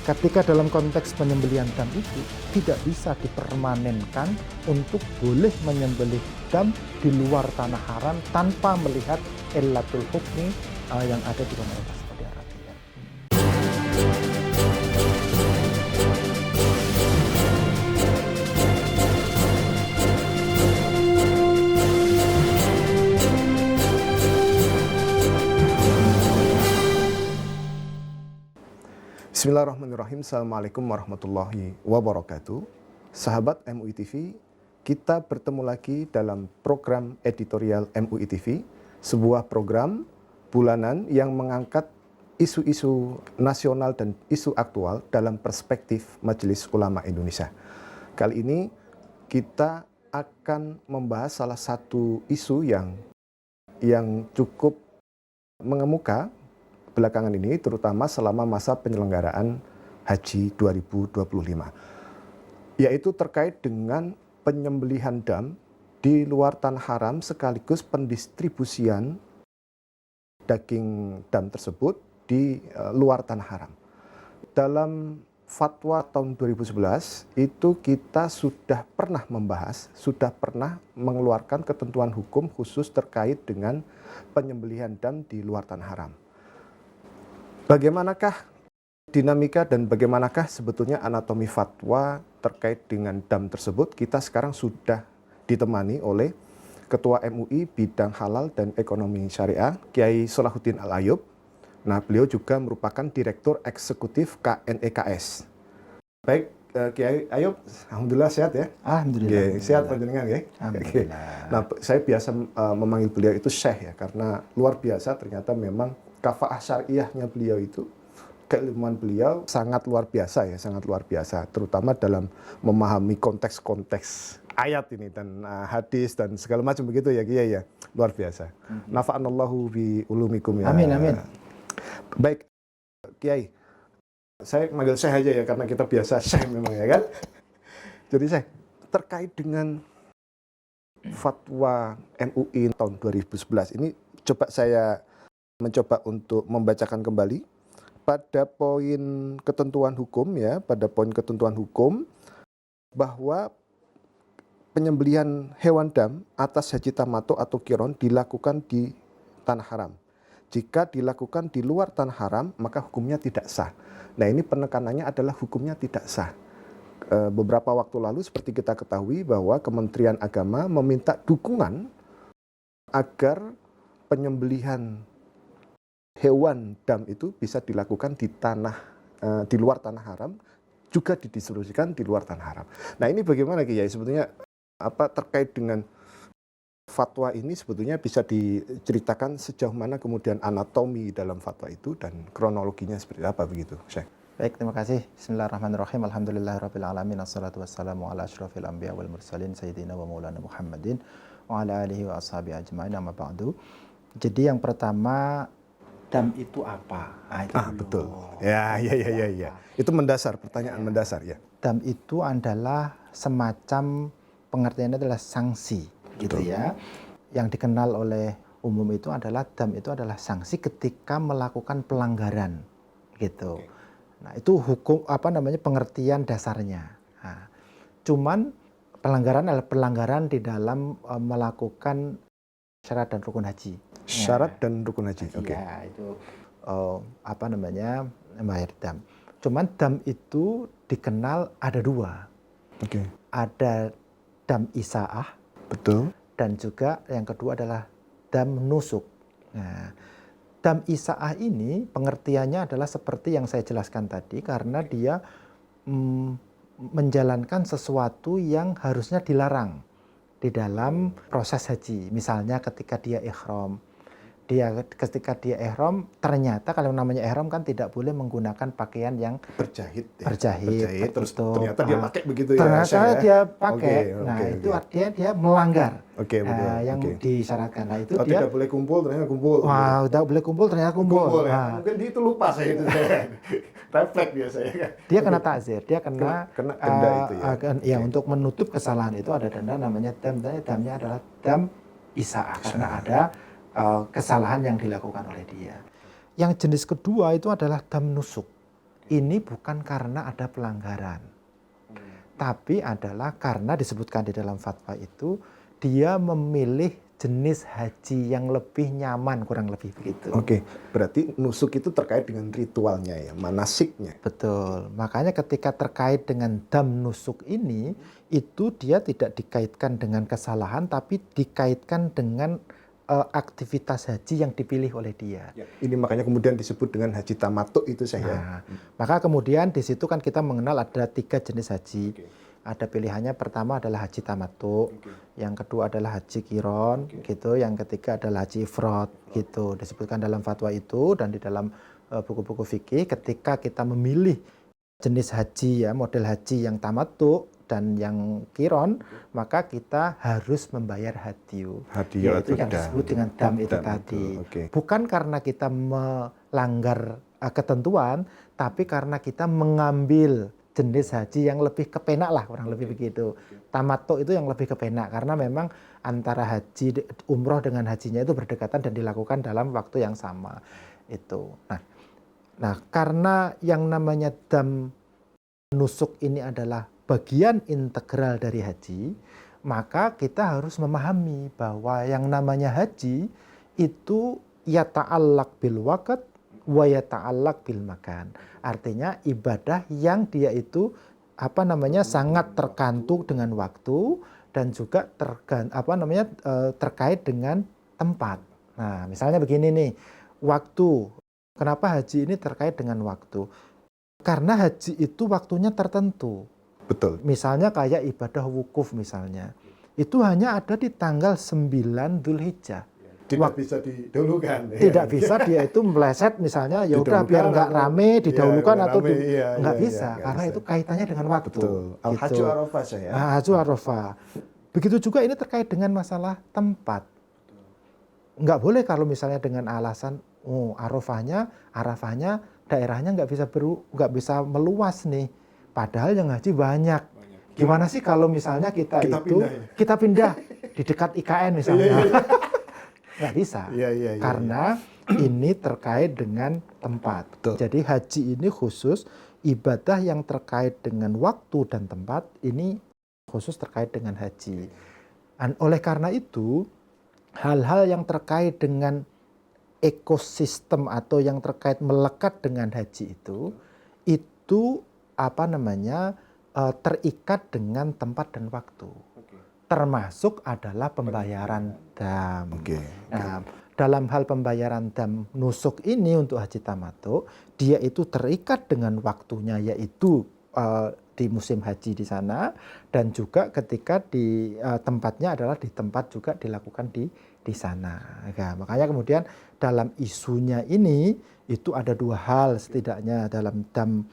Ketika dalam konteks penyembelihan dam itu tidak bisa dipermanenkan untuk boleh menyembelih dam di luar tanah haram tanpa melihat illatul hukmi yang ada di pemerintah Saudi Arabia. Bismillahirrahmanirrahim. Assalamualaikum warahmatullahi wabarakatuh. Sahabat MUI TV, kita bertemu lagi dalam program editorial MUI TV, sebuah program bulanan yang mengangkat isu-isu nasional dan isu aktual dalam perspektif Majelis Ulama Indonesia. Kali ini kita akan membahas salah satu isu yang cukup mengemuka belakangan ini, terutama selama masa penyelenggaraan Haji 2025, yaitu terkait dengan penyembelihan dam di luar tanah haram sekaligus pendistribusian daging dam tersebut di luar tanah haram. Dalam fatwa tahun 2011 itu kita sudah pernah membahas, sudah pernah mengeluarkan ketentuan hukum khusus terkait dengan penyembelihan dam di luar tanah haram. Bagaimanakah dinamika dan bagaimanakah sebetulnya anatomi fatwa terkait dengan dam tersebut? Kita sekarang sudah ditemani oleh Ketua MUI Bidang Halal dan Ekonomi Syariah, Kiai Salahuddin Al-Ayyub. Nah, beliau juga merupakan Direktur Eksekutif KNEKS. Baik, Kiai Ayyub, alhamdulillah sehat ya? Alhamdulillah. Sehat panjenengan ya? Alhamdulillah. Nah, saya biasa memanggil beliau itu Syekh ya, karena luar biasa ternyata memang kafaah syariahnya beliau itu, keilmuan beliau sangat luar biasa ya, sangat luar biasa, terutama dalam memahami konteks-konteks ayat ini dan hadis dan segala macam begitu ya Kiai ya, luar biasa. Nafa'anallahu bi ulumikum ya. Amin, amin. Baik, Kiai, saya manggil Syekh aja ya karena kita biasa Syekh memang ya kan. Jadi Syekh, terkait dengan fatwa MUI tahun 2011 ini, coba saya mencoba untuk membacakan kembali pada poin ketentuan hukum ya, pada poin ketentuan hukum bahwa penyembelihan hewan dam atas haji tamato atau qiron dilakukan di tanah haram. Jika dilakukan di luar tanah haram, maka hukumnya tidak sah. Nah, ini penekanannya adalah hukumnya tidak sah. Beberapa waktu lalu seperti kita ketahui bahwa Kementerian Agama meminta dukungan agar penyembelihan hewan dam itu bisa dilakukan di luar tanah haram, juga didistribusikan di luar tanah haram. Nah, ini bagaimana Kiai? Sebetulnya terkait dengan fatwa ini sebetulnya bisa diceritakan sejauh mana kemudian anatomi dalam fatwa itu dan kronologinya seperti apa begitu, Syekh? Baik, terima kasih. Bismillahirrahmanirrahim. Alhamdulillahirabbil alamin. Assalatu wassalamu ala asyrafil anbiya wal mursalin sayyidina wa maulana Muhammadin wa ala alihi wa ashabihi ajmain, amma ba'du. Jadi yang pertama, dam itu apa? Betul. Ya. Itu mendasar, pertanyaan mendasar ya. Dam itu adalah semacam, pengertiannya adalah sanksi, gitu ya. Yang dikenal oleh umum itu adalah dam itu adalah sanksi ketika melakukan pelanggaran, gitu. Nah, itu hukum pengertian dasarnya. Nah, cuman pelanggaran adalah pelanggaran di dalam melakukan syarat dan rukun haji. Syarat dan rukun haji. Oke. Ya, itu membayar dam. Cuman dam itu dikenal ada dua. Oke. Ada dam isaah. Betul. Dan juga yang kedua adalah dam nusuk. Nah, dam isaah ini pengertiannya adalah seperti yang saya jelaskan tadi, karena dia menjalankan sesuatu yang harusnya dilarang di dalam proses haji. Misalnya ketika dia ihram. Ketika dia ihram, ternyata kalau namanya ihram kan tidak boleh menggunakan pakaian yang berjahit, terus ternyata dia pakai begitu ya. Ternyata dia pakai. Itu artinya dia melanggar yang betul. disyaratkan. Nah, itu dia tidak boleh kumpul, ternyata kumpul. Wah, tidak boleh kumpul, ternyata kumpul. Ya. Mungkin dia itu lupa saya itu. Refleks biasanya kan. Dia kena takzir, dia kena denda itu ya. Untuk menutup kesalahan itu ada denda namanya dam. Damnya adalah dam isaah karena ada kesalahan yang dilakukan oleh dia. Yang jenis kedua itu adalah dam nusuk. ini bukan karena ada pelanggaran, tapi adalah karena disebutkan di dalam fatwa itu dia memilih jenis haji yang lebih nyaman, kurang lebih begitu. Oke, berarti nusuk itu terkait dengan ritualnya ya, manasiknya. Betul. Makanya ketika terkait dengan dam nusuk ini, itu dia tidak dikaitkan dengan kesalahan, tapi dikaitkan dengan aktivitas haji yang dipilih oleh dia. Ya, ini makanya kemudian disebut dengan haji tamattu itu saya. Nah, maka kemudian di situ kan kita mengenal ada 3 jenis haji. Oke. Ada pilihannya, pertama adalah haji tamattu, Oke. yang kedua adalah haji qiron, gitu, yang ketiga adalah haji ifrad, gitu. Disebutkan dalam fatwa itu dan di dalam buku-buku fikih, ketika kita memilih jenis haji ya, model haji yang tamattu dan yang qiron, maka kita harus membayar hadyu. Hadiah Yaitu atau yang disebut dengan dam itu dam tadi. Oke. Bukan karena kita melanggar ketentuan, tapi karena kita mengambil jenis haji yang lebih kepenak lah, kurang lebih begitu. Tamattu itu yang lebih kepenak karena memang antara haji umroh dengan hajinya itu berdekatan dan dilakukan dalam waktu yang sama. Itu. Nah, karena yang namanya dam nusuk ini adalah bagian integral dari haji, maka kita harus memahami bahwa yang namanya haji itu yata'allaq bil waqt wa yata'allaq bil makan. Artinya ibadah yang dia itu sangat tergantung dengan waktu dan juga terkait dengan tempat. Nah, misalnya begini nih, waktu. Kenapa haji ini terkait dengan waktu? Karena haji itu waktunya tertentu. Betul. Misalnya kayak ibadah wukuf misalnya. Itu hanya ada di tanggal 9 Dzulhijjah. Tidak bisa didahulukan. Tidak bisa dia itu meleset misalnya, ya udah biar nggak rame, didahulukan atau nggak bisa. Karena itu kaitannya dengan waktu. Betul. Al-Hajju Arafah saya. Hajju Arafah. Begitu juga ini terkait dengan masalah tempat. Nggak boleh kalau misalnya dengan alasan, Arafahnya daerahnya nggak bisa meluas nih. Padahal yang haji banyak. Gimana sih kalau misalnya kita pindah di dekat IKN misalnya? Nggak bisa. Karena ini terkait dengan tempat. Betul. Jadi haji ini khusus ibadah yang terkait dengan waktu dan tempat, ini khusus terkait dengan haji. Dan oleh karena itu, hal-hal yang terkait dengan ekosistem atau yang terkait melekat dengan haji itu terikat dengan tempat dan waktu. Termasuk adalah pembayaran dam. Nah, dalam hal pembayaran dam nusuk ini untuk haji tamattu, dia itu terikat dengan waktunya, yaitu di musim haji di sana, dan juga ketika di tempatnya adalah di tempat juga dilakukan di sana. Nah, makanya kemudian dalam isunya ini itu ada 2 hal setidaknya dalam dam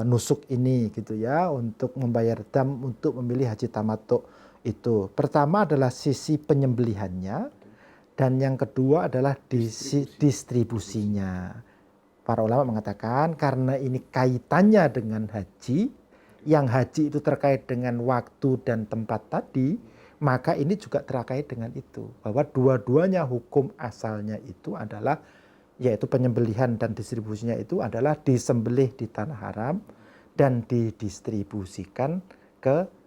nusuk ini gitu ya, untuk membayar dam untuk memilih haji tamattu itu. Pertama adalah sisi penyembelihannya, dan yang kedua adalah distribusinya. Para ulama mengatakan karena ini kaitannya dengan haji, yang haji itu terkait dengan waktu dan tempat tadi, maka ini juga terkait dengan itu. Bahwa dua-duanya hukum asalnya itu adalah, yaitu penyembelihan dan distribusinya itu adalah disembelih di tanah haram dan didistribusikan ke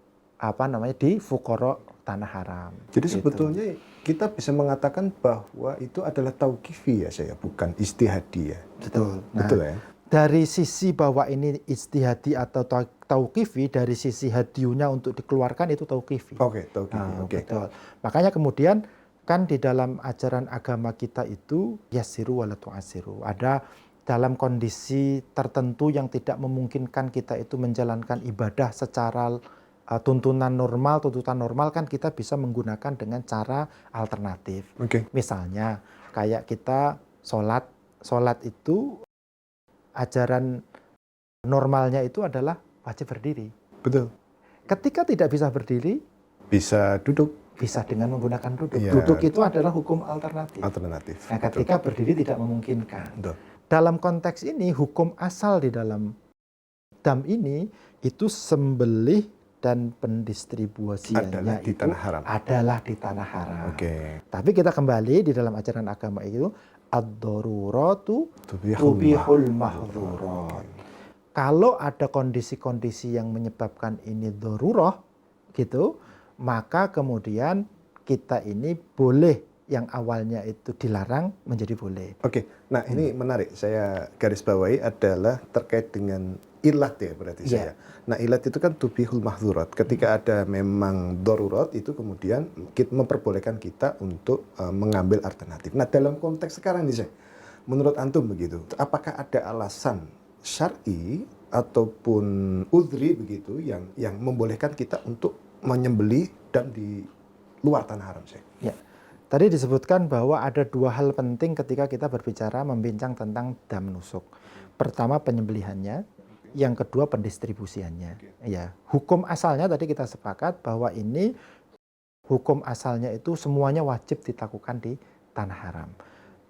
di fuqara tanah haram. Jadi sebetulnya kita bisa mengatakan bahwa itu adalah tauqifi ya saya, bukan istihadi ya. Betul. Betul ya. Dari sisi bahwa ini istihadi atau tauqifi, dari sisi hadiunya untuk dikeluarkan itu tauqifi. Oke, tauqifi. Oke. Betul. Makanya kemudian kan di dalam ajaran agama kita itu yassiru wala tu'assiru. Ada dalam kondisi tertentu yang tidak memungkinkan kita itu menjalankan ibadah secara tuntutan normal kan kita bisa menggunakan dengan cara alternatif. Misalnya kayak kita sholat itu ajaran normalnya itu adalah wajib berdiri. Betul. Ketika tidak bisa berdiri, bisa duduk. Bisa dengan menggunakan duduk. Duduk itu adalah hukum alternatif. Nah, ketika berdiri tidak memungkinkan. Betul. Dalam konteks ini, hukum asal di dalam dam ini itu sembelih dan pendistribusiannya adalah di tanah haram. Tapi kita kembali di dalam ajaran agama itu ad-daruratu tubihul mahdzurat. Kalau ada kondisi-kondisi yang menyebabkan ini darurat gitu, maka kemudian kita ini boleh yang awalnya itu dilarang menjadi boleh. Oke, nah ini menarik. Saya garis bawahi adalah terkait dengan ilat ya berarti saya. Nah ilat itu kan tubihul mahzurat. Ketika ada memang darurat itu kemudian kita memperbolehkan kita untuk mengambil alternatif. Nah dalam konteks sekarang nih saya, menurut antum begitu, apakah ada alasan syar'i ataupun udhri begitu yang membolehkan kita untuk menyembelih dan di luar tanah haram saya? Ya. Tadi disebutkan bahwa ada dua hal penting ketika kita berbicara membincang tentang dam nusuk. Pertama penyembelihannya, yang kedua pendistribusiannya. Ya, hukum asalnya tadi kita sepakat bahwa ini hukum asalnya itu semuanya wajib dilakukan di tanah haram.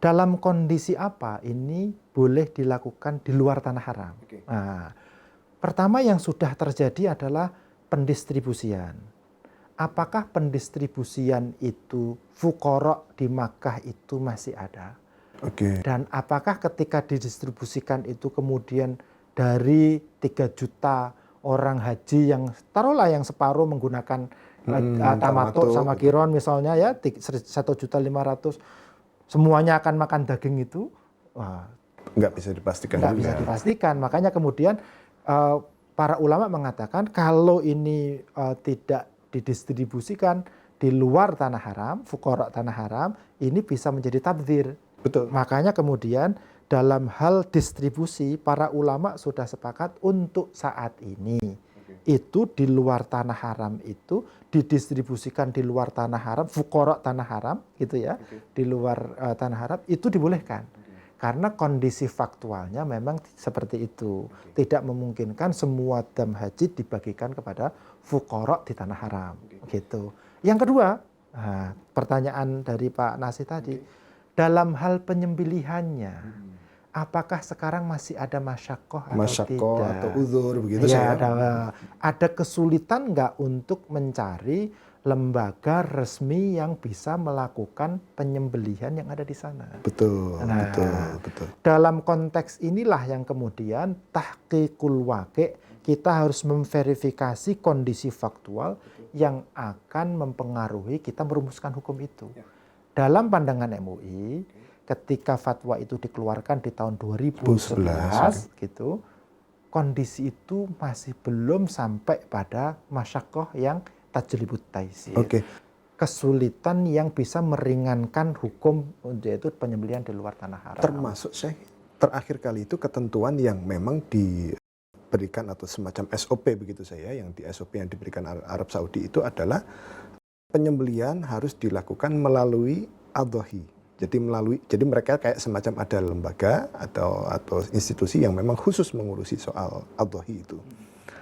Dalam kondisi apa ini boleh dilakukan di luar tanah haram? Nah, pertama yang sudah terjadi adalah pendistribusian. Apakah pendistribusian itu fuqara di Makkah itu masih ada? Oke. Dan apakah ketika didistribusikan itu kemudian dari 3 juta orang haji yang taruhlah yang separuh menggunakan tamatuk sama kiron misalnya ya 1.500.000 semuanya akan makan daging itu? Wah, Nggak bisa dipastikan. nggak bisa dipastikan. Makanya kemudian para ulama mengatakan kalau ini tidak didistribusikan di luar tanah haram, fuqara tanah haram, ini bisa menjadi tabdzir. Betul. Makanya kemudian dalam hal distribusi para ulama sudah sepakat untuk saat ini itu di luar tanah haram itu didistribusikan di luar tanah haram, fuqara tanah haram gitu ya, di luar tanah haram itu dibolehkan. Karena kondisi faktualnya memang seperti itu. Tidak memungkinkan semua dam haji dibagikan kepada fuqara di tanah haram. Gitu. Yang kedua, pertanyaan dari Pak Nasih tadi, dalam hal penyembelihannya, apakah sekarang masih ada masyakoh atau Masyakoh tidak? atau uzur begitu Ya, saya. ada kesulitan nggak untuk mencari lembaga resmi yang bisa melakukan penyembelihan yang ada di sana. Betul, Nah, betul. dalam konteks inilah yang kemudian tahqiqul waqi' kita harus memverifikasi kondisi faktual yang akan mempengaruhi kita merumuskan hukum itu. Dalam pandangan MUI, ketika fatwa itu dikeluarkan di tahun 2011 gitu, kondisi itu masih belum sampai pada masyakoh yang tajlibut taisir. Kesulitan yang bisa meringankan hukum yaitu penyembelihan di luar tanah haram. Termasuk saya terakhir kali itu ketentuan yang memang diberikan atau semacam SOP begitu saya, yang di SOP yang diberikan Arab Saudi itu adalah penyembelihan harus dilakukan melalui adhahi. Jadi mereka kayak semacam ada lembaga atau institusi yang memang khusus mengurusi soal adhahi itu.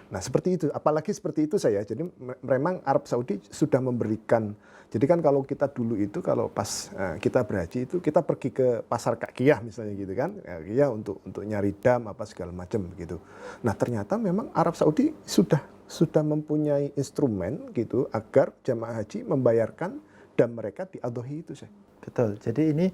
Nah seperti itu, apalagi seperti itu saya. Jadi memang Arab Saudi sudah memberikan. Jadi kan kalau kita dulu itu kalau pas kita berhaji itu kita pergi ke pasar Kakiyah misalnya gitu kan, Kakiyah untuk nyari dam apa segala macam gitu. Nah ternyata memang Arab Saudi sudah mempunyai instrumen gitu agar jamaah haji membayarkan dam mereka di adhahi itu saya. Betul. Jadi ini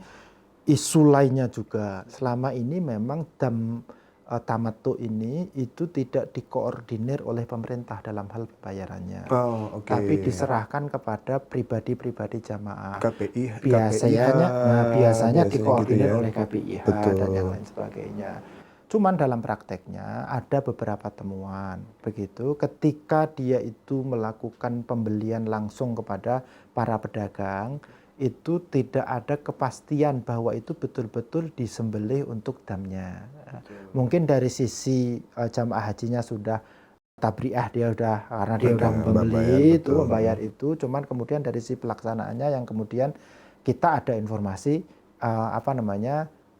isu lainnya juga selama ini memang dam tamattu ini itu tidak dikoordinir oleh pemerintah dalam hal pembayarannya, tapi diserahkan kepada pribadi-pribadi jamaah. KPI, biasanya dikoordinir gitu ya. oleh KPIH dan yang lain sebagainya. Cuman dalam prakteknya ada beberapa temuan begitu ketika dia itu melakukan pembelian langsung kepada para pedagang itu tidak ada kepastian bahwa itu betul-betul disembelih untuk damnya. Mungkin dari sisi jamaah hajinya sudah tabriah, dia sudah karena dia sudah membayar itu, cuman kemudian dari sisi pelaksanaannya yang kemudian kita ada informasi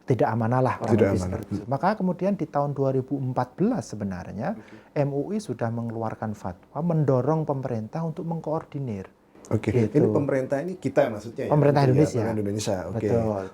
tidak amanah lah orang seperti itu. Maka kemudian di tahun 2014 sebenarnya MUI sudah mengeluarkan fatwa mendorong pemerintah untuk mengkoordinir. Gitu. Ini pemerintah ini kita maksudnya ya? Pemerintah Indonesia. Indonesia,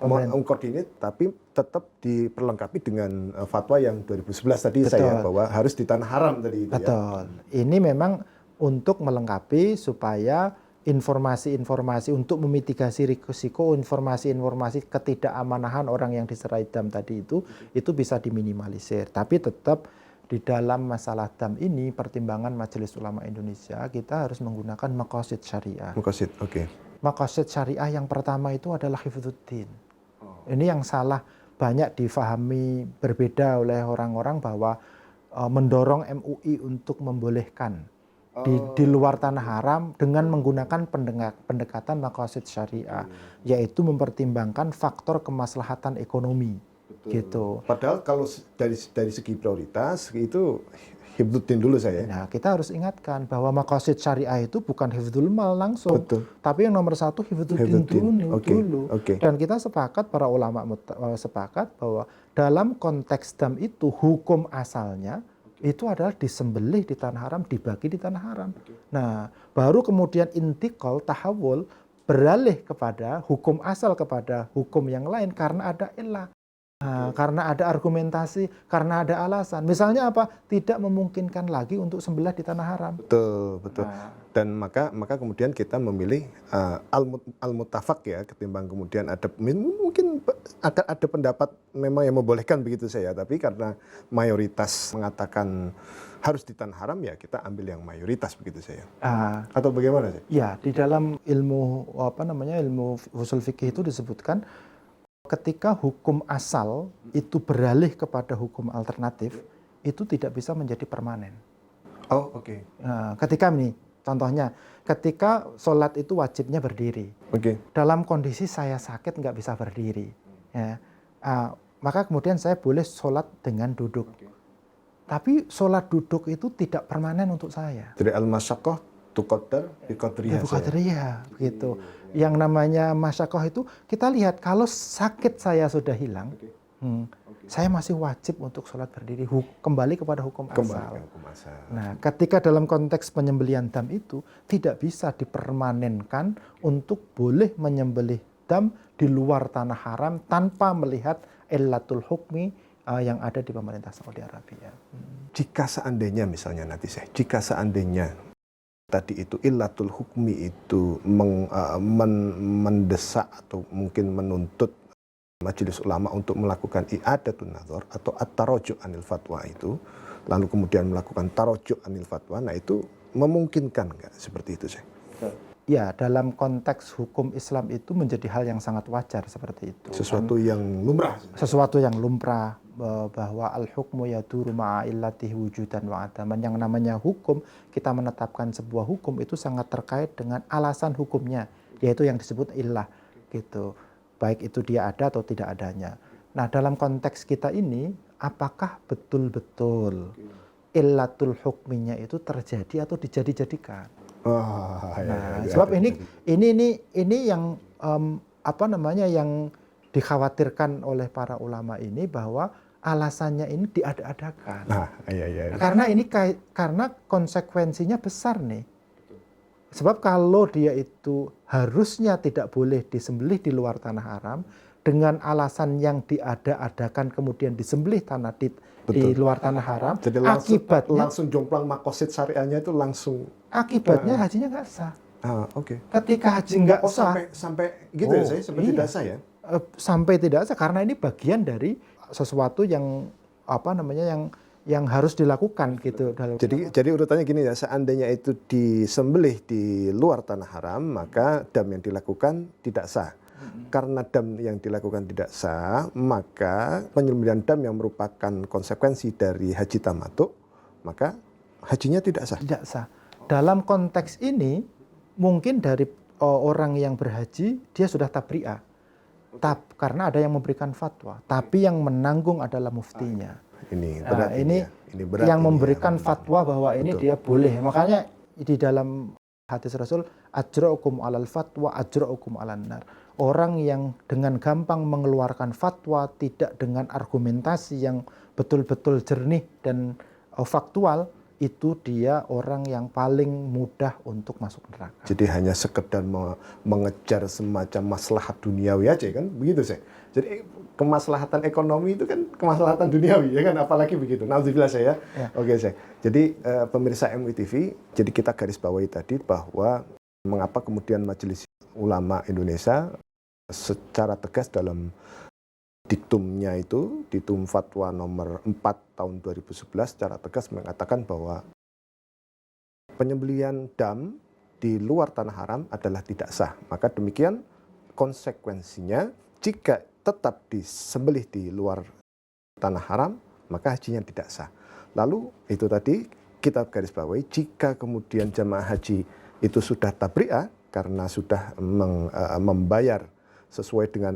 mengkoordinir tapi tetap diperlengkapi dengan fatwa yang 2011 tadi saya bahwa harus di tanah haram tadi itu. Betul. Ini memang untuk melengkapi supaya informasi-informasi untuk memitigasi risiko, informasi-informasi ketidakamaнаhan orang yang diserai dam tadi itu bisa diminimalisir. Tapi tetap di dalam masalah dam ini, pertimbangan Majelis Ulama Indonesia, kita harus menggunakan maqasid syariah. Maqasid, oke. Maqasid syariah yang pertama itu adalah hifdzuddin. Ini yang salah banyak difahami berbeda oleh orang-orang bahwa mendorong MUI untuk membolehkan di luar tanah haram dengan menggunakan pendekatan maqasid syariah, yaitu mempertimbangkan faktor kemaslahatan ekonomi. Gitu. Padahal kalau dari segi prioritas itu hifdzuddin dulu saya. Nah, kita harus ingatkan bahwa maqasid syariah itu bukan hifdzul mal langsung, Betul. tapi yang nomor satu hifdzuddin dulu. Oke. Dan kita sepakat, para ulama sepakat bahwa dalam konteks dam itu hukum asalnya itu adalah disembelih di tanah haram, dibagi di tanah haram. Nah, baru kemudian intikal, tahawul, beralih kepada hukum asal kepada hukum yang lain karena ada illah. Nah, karena ada argumentasi, karena ada alasan. Misalnya apa? Tidak memungkinkan lagi untuk sembelih di tanah haram. Betul. Nah. Dan maka kemudian kita memilih al-muttafaq ya, ketimbang kemudian mungkin akan ada pendapat memang yang membolehkan begitu saya, tapi karena mayoritas mengatakan harus di tanah haram ya kita ambil yang mayoritas begitu saya. Atau bagaimana sih? Ya, di dalam ilmu ilmu usul fikih itu disebutkan ketika hukum asal itu beralih kepada hukum alternatif, itu tidak bisa menjadi permanen. Oh, oke. Nah, ketika ini, contohnya, ketika sholat itu wajibnya berdiri. Oke. Dalam kondisi saya sakit nggak bisa berdiri, ya, maka kemudian saya boleh sholat dengan duduk. Tapi sholat duduk itu tidak permanen untuk saya. Dari al-masyaqqah tuqaddar bi qadriha. Gitu. Yang namanya masyakoh itu kita lihat kalau sakit saya sudah hilang, saya masih wajib untuk sholat berdiri, kembali kepada hukum asal. Nah, ketika dalam konteks penyembelihan dam itu tidak bisa dipermanenkan untuk boleh menyembelih dam di luar tanah haram tanpa melihat illatul hukmi yang ada di pemerintah Saudi Arabia. Jika seandainya misalnya nanti jika seandainya tadi itu illatul hukmi itu mendesak atau mungkin menuntut Majelis Ulama untuk melakukan i'adatun nazar atau at-tarajuk anil fatwa itu, lalu kemudian melakukan tarajuk anil fatwa, nah itu memungkinkan nggak seperti itu sih? Ya, dalam konteks hukum Islam itu menjadi hal yang sangat wajar seperti itu. Sesuatu yang lumrah. Sesuatu yang lumrah, bahwa al-hukmu yaduru ma'a illatihi wujudan wa adaman. Yang namanya hukum, kita menetapkan sebuah hukum itu sangat terkait dengan alasan hukumnya, yaitu yang disebut illah gitu. Baik itu dia ada atau tidak adanya. Nah, dalam konteks kita ini, apakah betul-betul illatul hukminya itu terjadi atau dijadi-jadikan? Sebab ini yang yang dikhawatirkan oleh para ulama ini, bahwa alasannya ini diada-adakan. Karena konsekuensinya besar nih. Sebab kalau dia itu harusnya tidak boleh disembelih di luar tanah haram, dengan alasan yang diada-adakan kemudian disembelih di luar tanah haram, jadi akibatnya langsung jomplang maqasid syariahnya itu langsung. Akibatnya hajinya nggak sah. Oke. Ketika haji nggak sah, sampai gitu ya saya, sampai tidak sah ya? Sampai tidak sah karena ini bagian dari sesuatu yang yang harus dilakukan gitu. Jadi urutannya gini ya, seandainya itu disembelih di luar tanah haram, maka dam yang dilakukan tidak sah. Karena dam yang dilakukan tidak sah, maka penyembelihan dam yang merupakan konsekuensi dari haji tamattu, maka hajinya tidak sah. Tidak sah. Dalam konteks ini, mungkin dari orang yang berhaji, dia sudah tabri'ah. Karena ada yang memberikan fatwa, tapi yang menanggung adalah muftinya. Ini berat. Ini berat. Yang memberikan fatwa bahwa ini dia boleh. Makanya di dalam hadis Rasul, ajra'ukum alal fatwa, ajra'ukum alan nar. Orang yang dengan gampang mengeluarkan fatwa, tidak dengan argumentasi yang betul-betul jernih dan faktual, itu dia orang yang paling mudah untuk masuk neraka. Jadi hanya sekedar mengejar semacam maslahat duniawi aja kan, begitu sih. Jadi kemaslahatan ekonomi itu kan kemaslahatan duniawi ya kan, apalagi begitu. Nauzubillah saya. Ya. Oke saya. Jadi pemirsa MUI TV, jadi kita garis bawahi tadi bahwa mengapa kemudian Majelis Ulama Indonesia secara tegas dalam diktumnya itu, diktum fatwa nomor 4 tahun 2011 secara tegas mengatakan bahwa penyembelihan dam di luar tanah haram adalah tidak sah. Maka demikian konsekuensinya jika tetap disembelih di luar tanah haram, maka hajinya tidak sah. Lalu itu tadi kita garis bawahi, jika kemudian jamaah haji itu sudah tabri'ah karena sudah membayar sesuai dengan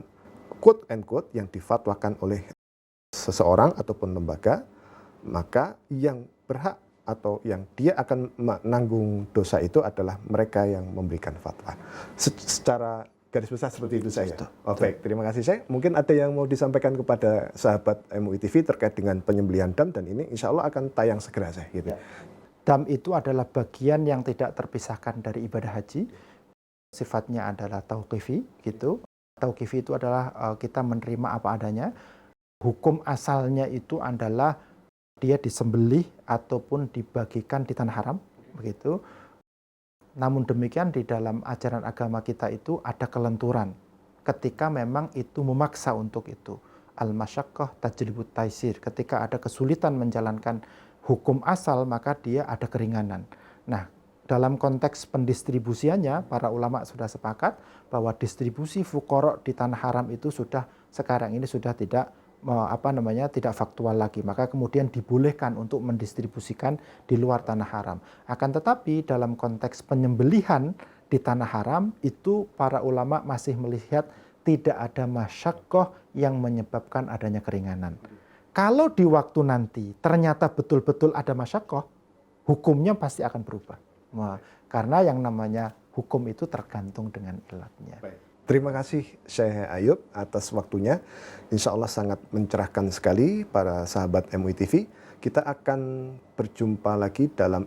quote and quote yang difatwakan oleh seseorang ataupun lembaga, maka yang berhak atau yang dia akan menanggung dosa itu adalah mereka yang memberikan fatwa. Secara garis besar seperti itu saya. Oh, baik, terima kasih saya. Mungkin ada yang mau disampaikan kepada sahabat MUI TV terkait dengan penyembelihan dam, dan ini insya Allah akan tayang segera saya. Gitu. Ya. Dam itu adalah bagian yang tidak terpisahkan dari ibadah haji. Sifatnya adalah tauqifi, gitu. Tauqifi itu adalah kita menerima apa adanya. Hukum asalnya itu adalah dia disembelih ataupun dibagikan di tanah haram, begitu. Namun demikian di dalam ajaran agama kita itu ada kelenturan ketika memang itu memaksa untuk itu. Al-masyaqqah tajlibut taisir. Ketika ada kesulitan menjalankan hukum asal, maka dia ada keringanan. Nah, dalam konteks pendistribusiannya, para ulama sudah sepakat bahwa distribusi fuqara di tanah haram itu sudah sekarang ini sudah tidak tidak faktual lagi, maka kemudian dibolehkan untuk mendistribusikan di luar tanah haram. Akan tetapi dalam konteks penyembelihan di tanah haram itu para ulama masih melihat tidak ada masyaqqah yang menyebabkan adanya keringanan. Kalau di waktu nanti ternyata betul-betul ada masyaqqah, hukumnya pasti akan berubah. Karena yang namanya hukum itu tergantung dengan ilatnya. Baik. Terima kasih Syekh Ayub atas waktunya. Insya Allah sangat mencerahkan sekali para sahabat MUI TV. Kita akan berjumpa lagi dalam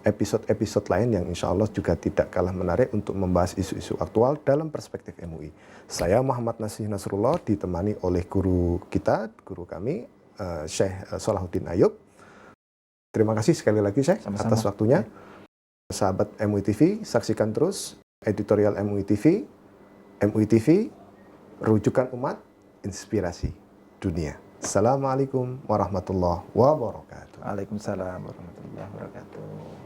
episode-episode lain yang insya Allah juga tidak kalah menarik untuk membahas isu-isu aktual dalam perspektif MUI. Saya Muhammad Nasih Nasrullah ditemani oleh guru kita, guru kami, Syekh Salahuddin Ayub. Terima kasih sekali lagi Syekh atas waktunya. Sahabat MUI TV, saksikan terus editorial MUI TV. MUI TV, rujukan umat, inspirasi dunia. Assalamualaikum warahmatullahi wabarakatuh. Waalaikumsalam warahmatullahi wabarakatuh.